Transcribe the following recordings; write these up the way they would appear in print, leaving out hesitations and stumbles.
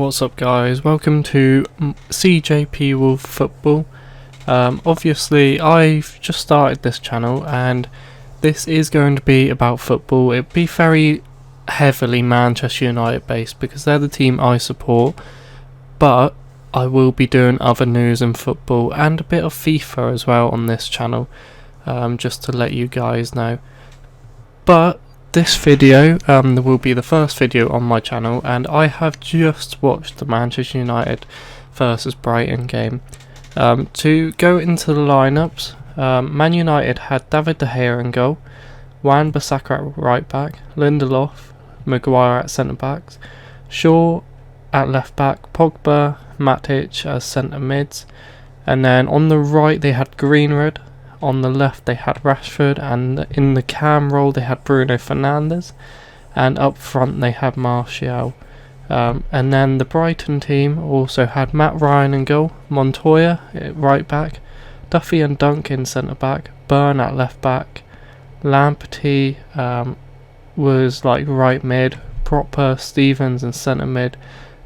What's up guys, welcome to CJP Wolf Football. Obviously I've just started this channel and this is going to be about football. It'll be very heavily Manchester United based because they're the team I support, but I will be doing other news in football and a bit of FIFA as well on this channel, just to let you guys know. But this video will be the first video on my channel, and I have just watched the Manchester United versus Brighton game. To go into the lineups, Man United had David De Gea in goal, Wan-Bissaka at right back, Lindelof, Maguire at centre backs, Shaw at left back, Pogba, Matic as centre mids, and then on the right they had Greenwood. On the left they had Rashford, and in the cam role they had Bruno Fernandes, and up front they had Martial. And then the Brighton team also had Matt Ryan in goal, Montoya at right back, Duffy and Duncan centre back, Burn at left back, Lamperty was like right mid, Proper, Stevens in centre mid,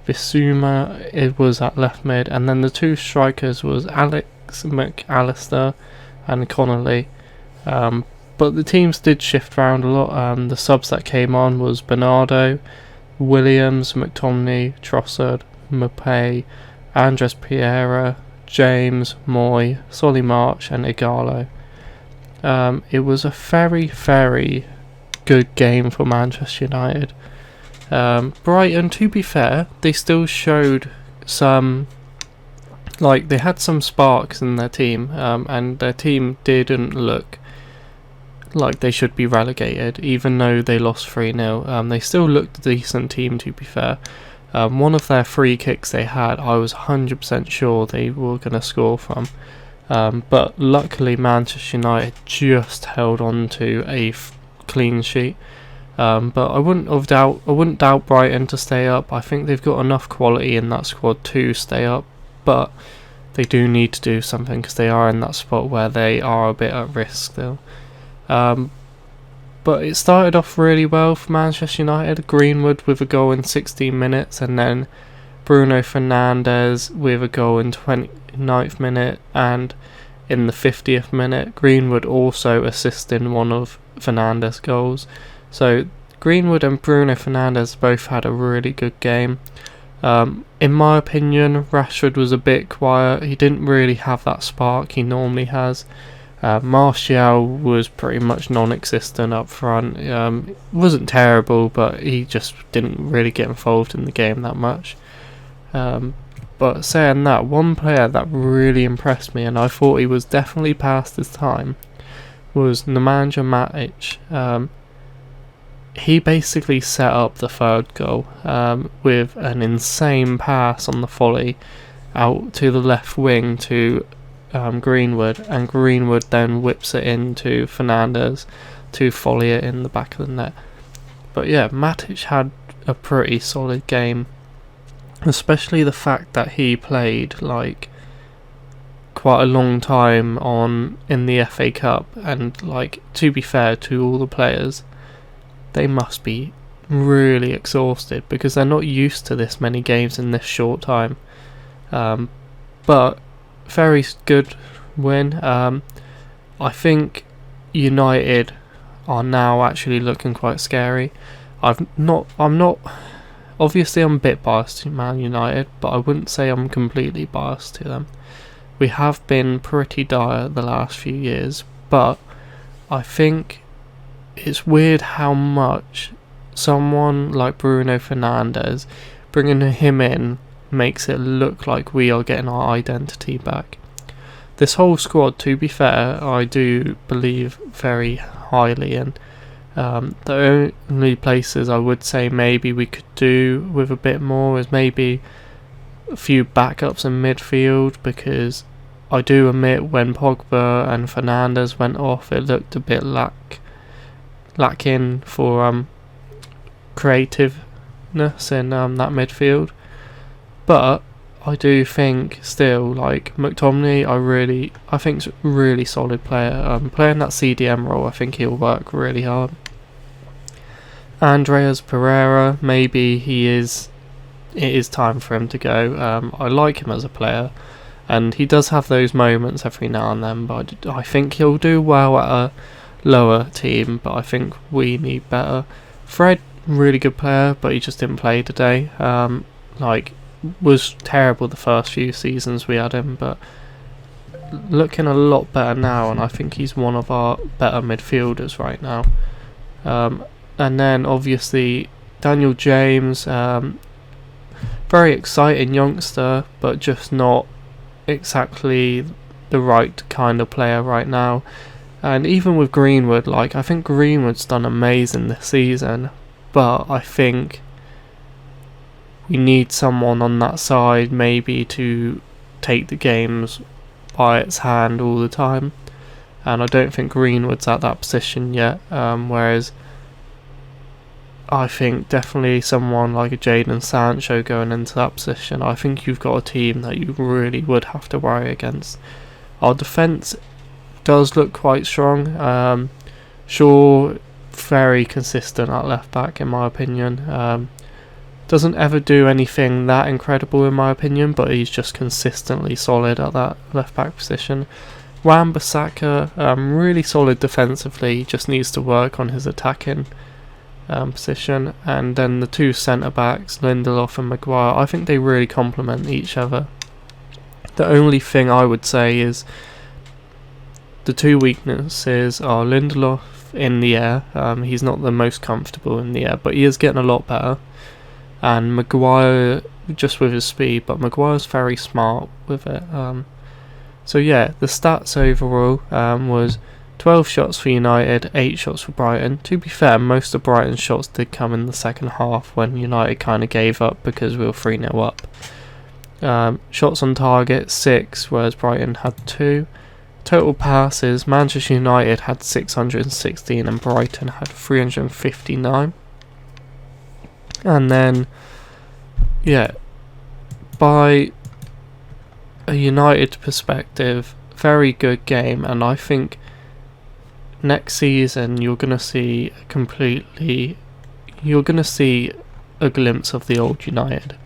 Bissouma was at left mid, and then the two strikers was Alex McAllister and Connolly. But the teams did shift around a lot. The subs that came on was Bernardo, Williams, McTominay, Trossard, Mbappe, Andres Pereira, James, Moy, Solly March and Igalo. It was a very good game for Manchester United. Brighton, to be fair, they still showed some, like, they had some sparks in their team, and their team didn't look like they should be relegated, even though they lost 3-0. They still looked a decent team, to be fair. One of their free kicks they had, I was 100% sure they were going to score from. But luckily Manchester United just held on to a clean sheet. But I wouldn't doubt Brighton to stay up. I think they've got enough quality in that squad to stay up, but they do need to do something because they are in that spot where they are a bit at risk still. But it started off really well for Manchester United. Greenwood with a goal in 16 minutes, and then Bruno Fernandes with a goal in 29th minute, and in the 50th minute Greenwood also assisting one of Fernandes' goals. So Greenwood and Bruno Fernandes both had a really good game. In my opinion, Rashford was a bit quiet. He didn't really have that spark he normally has. Martial was pretty much non-existent up front. Wasn't terrible, but he just didn't really get involved in the game that much. But saying that, one player that really impressed me, and I thought he was definitely past his time, was Nemanja Matic. He basically set up the third goal with an insane pass on the volley out to the left wing to Greenwood, and Greenwood then whips it into Fernandes to volley it in the back of the net. But yeah, Matic had a pretty solid game, especially the fact that he played like quite a long time in the FA Cup, and like, to be fair to all the players, they must be really exhausted because they're not used to this many games in this short time. But very good win. I think United are now actually looking quite scary. I'm not obviously I'm a bit biased to Man United, but I wouldn't say I'm completely biased to them. We have been pretty dire the last few years, but I think it's weird how much someone like Bruno Fernandes, bringing him in, makes it look like we are getting our identity back. This whole squad, to be fair, I do believe very highly in. The only places I would say maybe we could do with a bit more is maybe a few backups in midfield, because I do admit when Pogba and Fernandes went off, it looked a bit lacking for creativeness in that midfield. But I do think still, like, McTominay, I think's a really solid player. Playing that CDM role, I think he'll work really hard. Andreas Pereira, maybe he is it is time for him to go. I like him as a player, and he does have those moments every now and then, but I think he'll do well at a lower team, but I think we need better. Fred, really good player, but he just didn't play today. Was terrible the first few seasons we had him, but looking a lot better now, and I think he's one of our better midfielders right now. And then obviously Daniel James, very exciting youngster, but just not exactly the right kind of player right now. And even with Greenwood, I think Greenwood's done amazing this season, but I think we need someone on that side maybe to take the games by its hand all the time, and I don't think Greenwood's at that position yet, whereas I think definitely someone like a Jadon Sancho going into that position, I think you've got a team that you really would have to worry against. Our defence does look quite strong. Shaw, very consistent at left back in my opinion. Doesn't ever do anything that incredible in my opinion, but he's just consistently solid at that left back position. Wan-Bissaka, really solid defensively, just needs to work on his attacking position. And then the two centre backs, Lindelof and Maguire, I think they really complement each other. The only thing I would say is the two weaknesses are Lindelof in the air. He's not the most comfortable in the air, but he is getting a lot better. And Maguire just with his speed, but Maguire's very smart with it. So yeah, the stats overall was 12 shots for United, 8 shots for Brighton. To be fair, most of Brighton's shots did come in the second half when United kind of gave up because we were 3-0 up. Shots on target 6, whereas Brighton had 2. Total passes, Manchester United had 616 and Brighton had 359. And then, yeah, by a United perspective, very good game, and I think next season you're going to see a glimpse of the old United.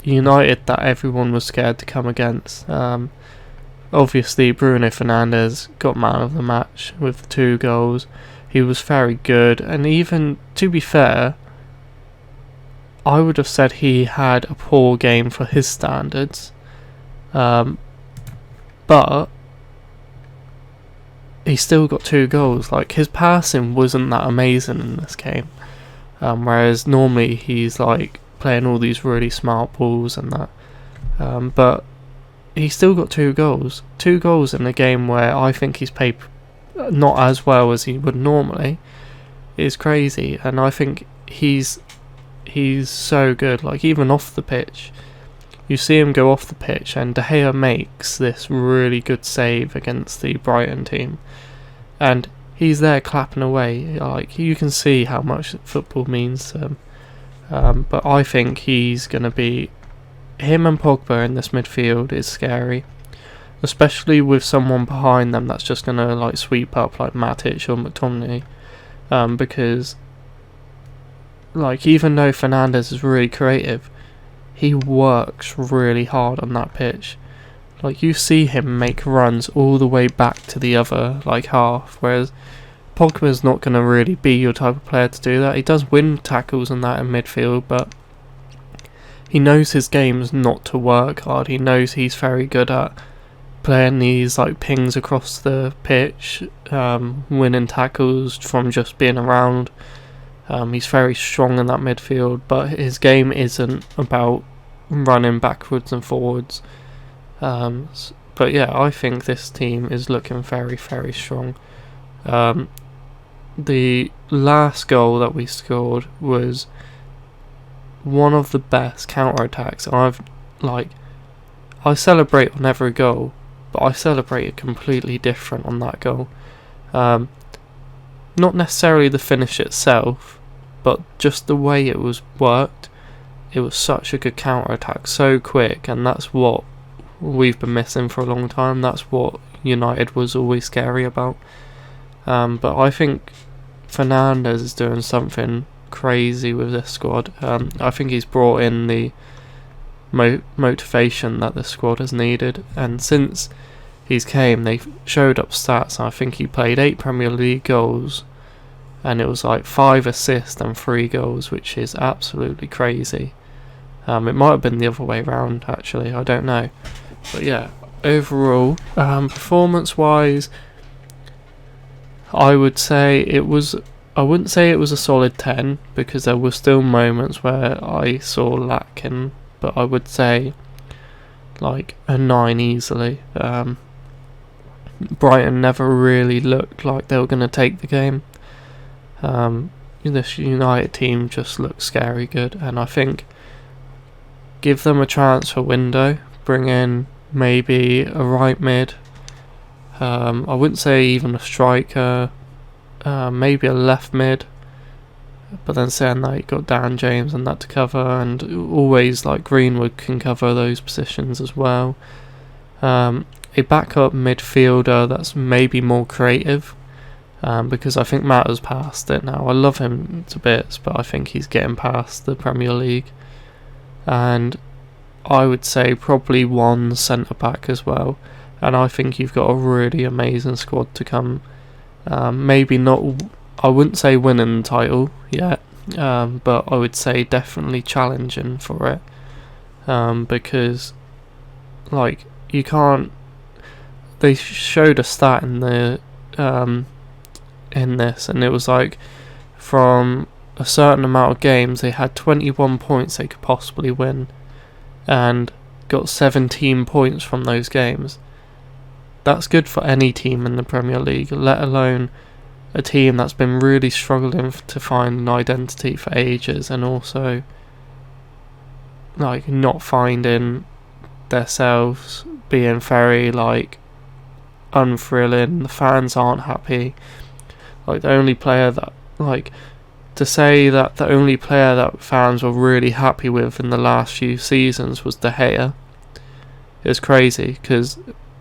United that everyone was scared to come against. Obviously Bruno Fernandes got man of the match with 2 goals. He was very good, and even, to be fair, I would have said he had a poor game for his standards, but he still got 2 goals. His passing wasn't that amazing in this game, whereas normally he's playing all these really smart balls and that, but he still got 2 goals. 2 goals in a game where I think he's played not as well as he would normally is crazy, and I think he's so good. Even off the pitch, you see him go off the pitch, and De Gea makes this really good save against the Brighton team, and he's there clapping away. You can see how much football means to him. But I think he's gonna be, him and Pogba in this midfield is scary, especially with someone behind them that's just gonna sweep up like Matic or McTominay, because even though Fernandes is really creative, he works really hard on that pitch. You see him make runs all the way back to the other half, whereas Pogba's not going to really be your type of player to do that. He does win tackles and that in midfield, but he knows his game's not to work hard. He knows he's very good at playing these pings across the pitch, winning tackles from just being around. He's very strong in that midfield, but his game isn't about running backwards and forwards. But yeah, I think this team is looking very, very strong. The last goal that we scored was one of the best counter-attacks. I celebrate on every goal, but I celebrated completely different on that goal. Not necessarily the finish itself, but just the way it was worked. It was such a good counter-attack, so quick, and that's what we've been missing for a long time. That's what United was always scary about. But I think Fernandes is doing something crazy with this squad. I think he's brought in the motivation that the squad has needed, and since he's came, they showed up stats. I think he played 8 Premier League goals, and it was like 5 assists and 3 goals, which is absolutely crazy. It might have been the other way around, actually, I don't know. But yeah, overall, performance-wise, I wouldn't say it was a solid 10, because there were still moments where I saw lacking, but I would say like a 9 easily. Brighton never really looked like they were going to take the game. This United team just looked scary good, and I think give them a transfer window, bring in maybe a right mid, I wouldn't say even a striker, maybe a left mid, but then saying that you've got Dan James and that to cover, and always like Greenwood can cover those positions as well. A backup midfielder that's maybe more creative, because I think Matt has passed it now. I love him to bits, but I think he's getting past the Premier League. And I would say probably one centre back as well. And I think you've got a really amazing squad to come. Maybe not, I wouldn't say winning the title yet, but I would say definitely challenging for it. Because like you can't. They showed a stat in the in this, and it was like from a certain amount of games they had 21 points they could possibly win, and got 17 points from those games. That's good for any team in the Premier League, let alone a team that's been really struggling to find an identity for ages, and also like not finding themselves, being very like unthrilling. The fans aren't happy. Like the only player that, like, to say that the only player that fans were really happy with in the last few seasons was De Gea is crazy, because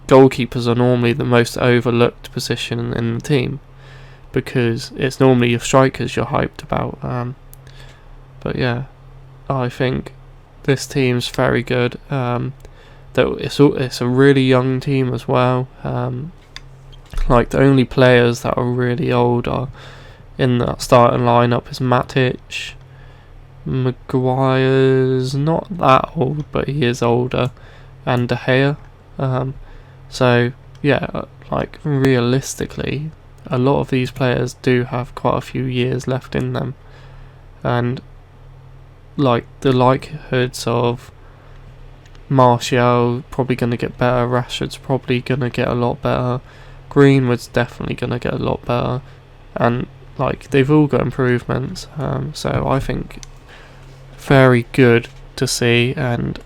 goalkeepers are normally the most overlooked position in the team, because it's normally your strikers you're hyped about. But yeah, I think this team's very good. It's a really young team as well. Like the only players that are really old are in that starting lineup is Matic. Maguire's not that old, but he is older, and De Gea. So yeah, like realistically, a lot of these players do have quite a few years left in them, and like the likelihoods of Martial probably going to get better, Rashford's probably going to get a lot better, Greenwood's definitely going to get a lot better, and like they've all got improvements. So I think very good to see, and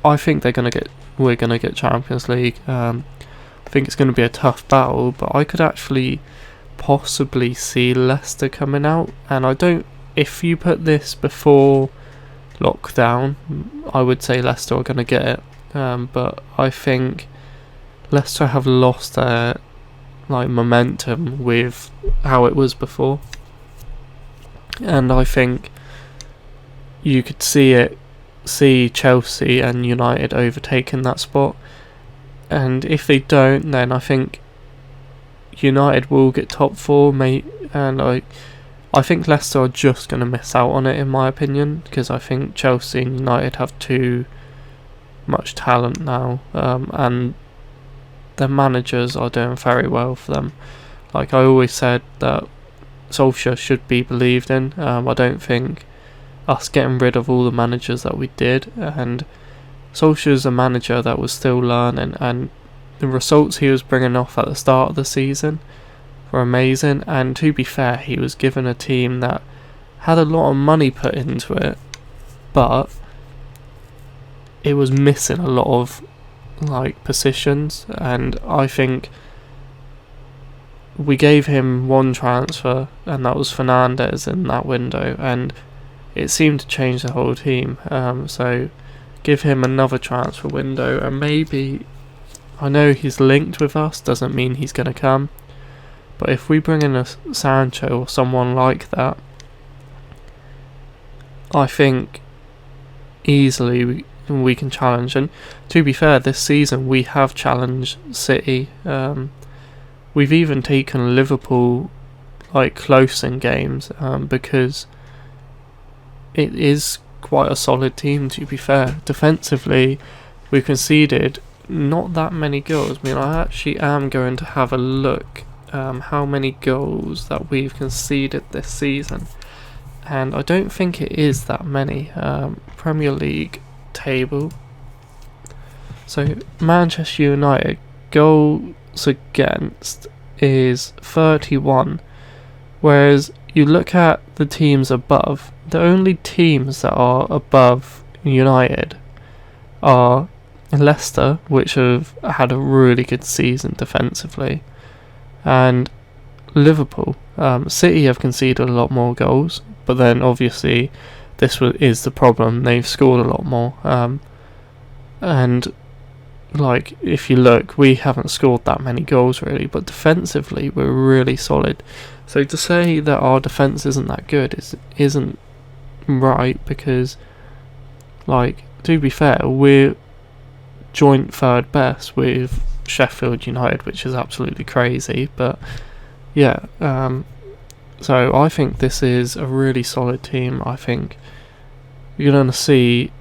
I think we're going to get Champions League. I think it's going to be a tough battle, but I could actually possibly see Leicester coming out, and I don't, if you put this before lockdown, I would say Leicester are going to get it, but I think Leicester have lost their like momentum with how it was before, and I think you could see Chelsea and United overtaking that spot, and if they don't, then I think United will get top 4, mate, and I think Leicester are just going to miss out on it, in my opinion, because I think Chelsea and United have too much talent now, and their managers are doing very well for them. Like I always said that Solskjaer should be believed in. I don't think us getting rid of all the managers that we did, and Solskjaer's a manager that was still learning, and the results he was bringing off at the start of the season were amazing, and to be fair, he was given a team that had a lot of money put into it, but it was missing a lot of like positions, and I think we gave him one transfer, and that was Fernandes in that window, and it seemed to change the whole team. So give him another transfer window, and maybe, I know he's linked with us, doesn't mean he's going to come, but if we bring in a Sancho or someone like that, I think easily we can challenge. And to be fair, this season we have challenged City. We've even taken Liverpool like close in games, because it is quite a solid team, to be fair. Defensively, we conceded not that many goals. I mean, I actually am going to have a look how many goals that we've conceded this season, and I don't think it is that many. Premier League table. So Manchester United goals against is 31, whereas you look at the teams above, the only teams that are above United are Leicester, which have had a really good season defensively, and Liverpool. City have conceded a lot more goals, but then obviously this is the problem. They've scored a lot more, and like if you look, we haven't scored that many goals really, but defensively we're really solid. So to say that our defence isn't that good isn't right, because like, to be fair, we're joint third best with Sheffield United, which is absolutely crazy. But yeah, so I think this is a really solid team. I think you're going to see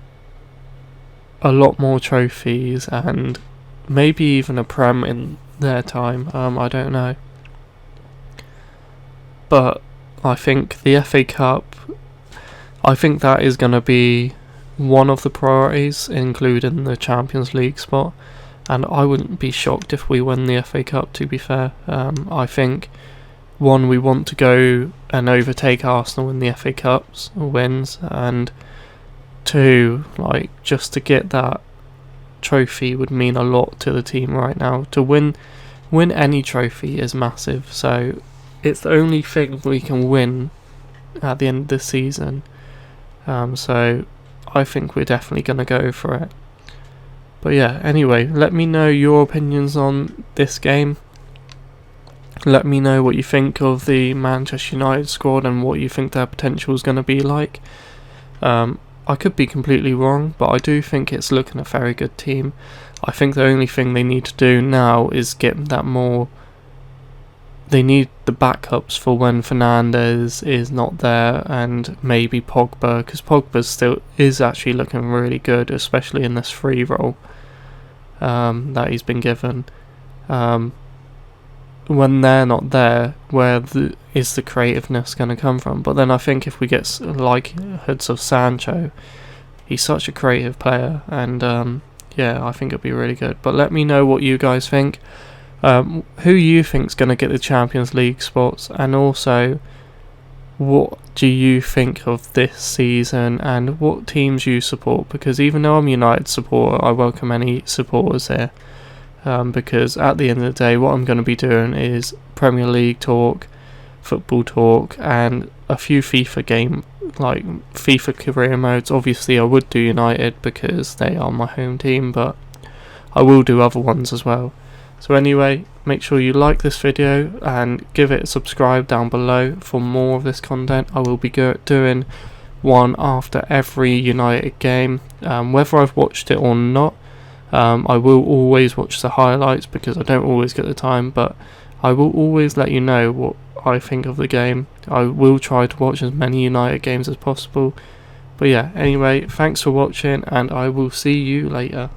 a lot more trophies and maybe even a Prem in their time. I don't know. But I think the FA Cup, I think that is going to be one of the priorities, including the Champions League spot. And I wouldn't be shocked if we win the FA Cup, to be fair. I think, one, we want to go and overtake Arsenal in the FA Cups wins, and two, like, just to get that trophy would mean a lot to the team right now. To win any trophy is massive, so it's the only thing we can win at the end of the season. So I think we're definitely going to go for it. But yeah, anyway, let me know your opinions on this game. Let me know what you think of the Manchester United squad and what you think their potential is going to be like. I could be completely wrong, but I do think it's looking a very good team. I think the only thing they need to do now is get that more. They need the backups for when Fernandes is not there, and maybe Pogba, because Pogba still is actually looking really good, especially in this free role that he's been given. When they're not there, where is the creativeness going to come from? But then I think if we get likelihoods of Sancho, he's such a creative player, and yeah, I think it'll be really good. But let me know what you guys think. Who you think's going to get the Champions League spots, and also what do you think of this season and what teams you support? Because even though I'm a United supporter, I welcome any supporters here. Because at the end of the day, what I'm going to be doing is Premier League talk, football talk, and a few FIFA FIFA career modes. Obviously I would do United because they are my home team, but I will do other ones as well. So anyway, make sure you like this video and give it a subscribe down below for more of this content. I will be doing one after every United game, whether I've watched it or not. I will always watch the highlights because I don't always get the time, but I will always let you know what I think of the game. I will try to watch as many United games as possible. But yeah, anyway, thanks for watching, and I will see you later.